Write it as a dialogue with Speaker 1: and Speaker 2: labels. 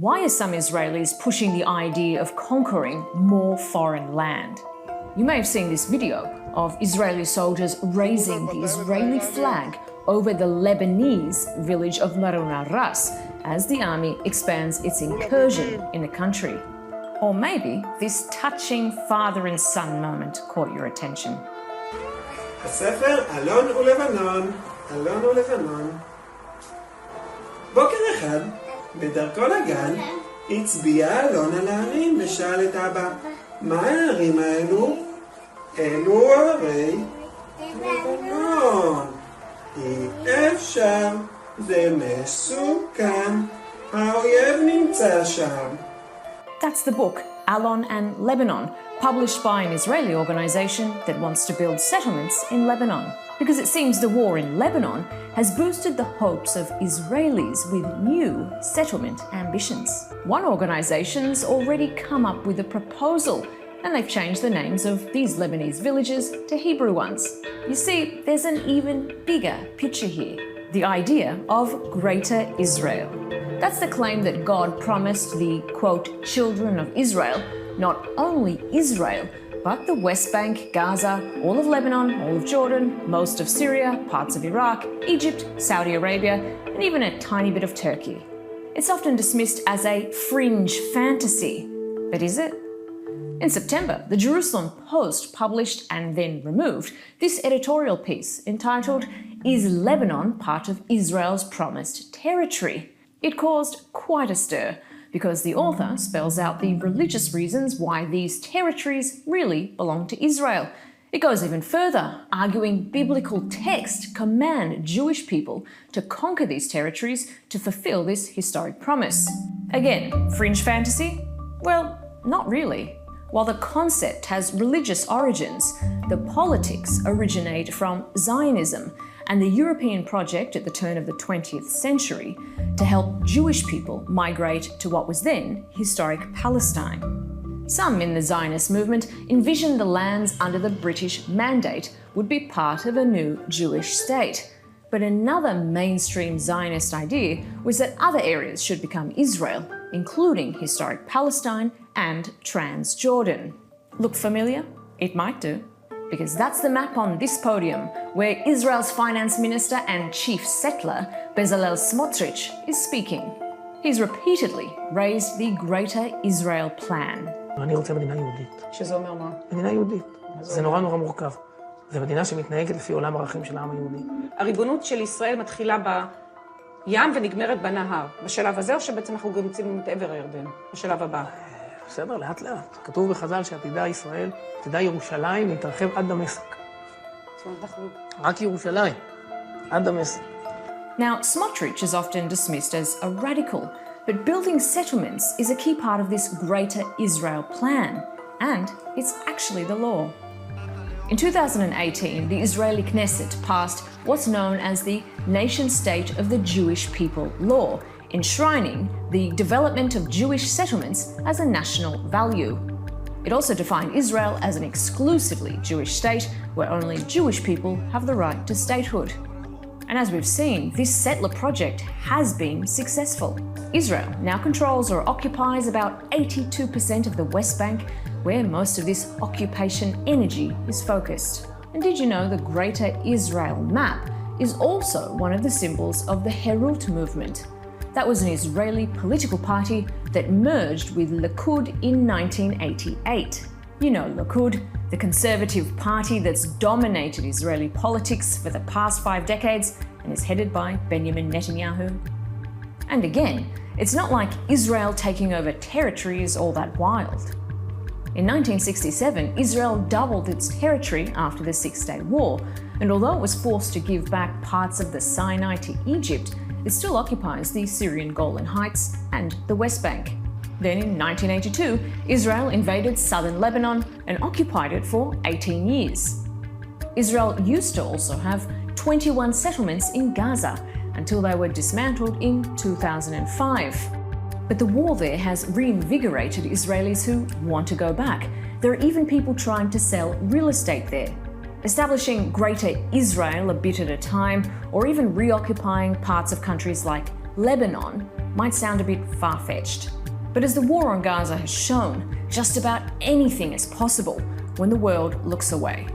Speaker 1: Why are some Israelis pushing the idea of conquering more foreign land? You may have seen this video of Israeli soldiers raising the Israeli flag over the Lebanese village of Maruna Ras as the army expands its incursion in the country. Or maybe this touching father and son moment caught your attention.
Speaker 2: הספר אלון ולבנון, אלון ולבנון. בוקר אחד, בדרכו לגן, הצביע אלון על הערים ושאל את אבא, מה הערים האלו? אלו הרי לבנון. אי אפשר, זה מסוכן, האויב נמצא שם.
Speaker 1: That's the book, Alon and Lebanon, published by an Israeli organization that wants to build settlements in Lebanon. Because it seems the war in Lebanon has boosted the hopes of Israelis with new settlement ambitions. One organization's already come up with a proposal, and they've changed the names of these Lebanese villages to Hebrew ones. You see, there's an even bigger picture here. The idea of Greater Israel. That's the claim that God promised the, quote, children of Israel, not only Israel, but the West Bank, Gaza, all of Lebanon, all of Jordan, most of Syria, parts of Iraq, Egypt, Saudi Arabia, and even a tiny bit of Turkey. It's often dismissed as a fringe fantasy, but is it? In September, the Jerusalem Post published and then removed this editorial piece entitled, "Is Lebanon Part of Israel's Promised Territory?" It caused quite a stir because the author spells out the religious reasons why these territories really belong to Israel. It goes even further, arguing biblical texts command Jewish people to conquer these territories to fulfill this historic promise. Again, fringe fantasy? Well, not really. While the concept has religious origins, the politics originate from Zionism and the European project at the turn of the 20th century to help Jewish people migrate to what was then historic Palestine. Some in the Zionist movement envisioned the lands under the British Mandate would be part of a new Jewish state. But another mainstream Zionist idea was that other areas should become Israel, including historic Palestine and Transjordan. Look familiar? It might do. Because that's the map on this podium, where Israel's finance minister and chief settler, Bezalel Smotrich, is speaking. He's repeatedly raised the Greater Israel plan.
Speaker 3: אני רוצה מדינה יהודית.
Speaker 1: שזה אומר מה?
Speaker 3: מדינה יהודית. זה נורא נורא מורכב. זו מדינה שמתנהגת לפי עולם הערכים של העם היהודי.
Speaker 4: הריבונות של ישראל מתחילה בים ונגמרת בנהר. בשלב הזה, או שבעצם אנחנו גם יוצאים את עבר הירדן, בשלב הבא?
Speaker 3: בסדר, לאט לאט. כתוב בחז"ל שעתידה ישראל, עתידה ירושלים, להתרחב עד דמשק. רק ירושלים, עד דמשק.
Speaker 1: Now, Smotrich is often dismissed as a radical, but building settlements is a key part of this Greater Israel plan, and it's actually the law. In 2018, the Israeli Knesset passed what's known as the Nation-State of the Jewish People law, enshrining the development of Jewish settlements as a national value. It also defined Israel as an exclusively Jewish state where only Jewish people have the right to statehood. And as we've seen, this settler project has been successful. Israel now controls or occupies about 82% of the West Bank, where most of this occupation energy is focused. And did you know the Greater Israel map is also one of the symbols of the Herut movement? That was an Israeli political party that merged with Likud in 1988. You know Likud, the conservative party that's dominated Israeli politics for the past 5 decades and is headed by Benjamin Netanyahu. And again, it's not like Israel taking over territory is all that wild. In 1967, Israel doubled its territory after the Six-Day War, and although it was forced to give back parts of the Sinai to Egypt, it still occupies the Syrian Golan Heights and the West Bank. Then in 1982, Israel invaded southern Lebanon and occupied it for 18 years. Israel used to also have 21 settlements in Gaza until they were dismantled in 2005. But the war there has reinvigorated Israelis who want to go back. There are even people trying to sell real estate there. establishing Greater Israel a bit at a time, or even reoccupying parts of countries like Lebanon, might sound a bit far-fetched. But as the war on Gaza has shown, just about anything is possible when the world looks away.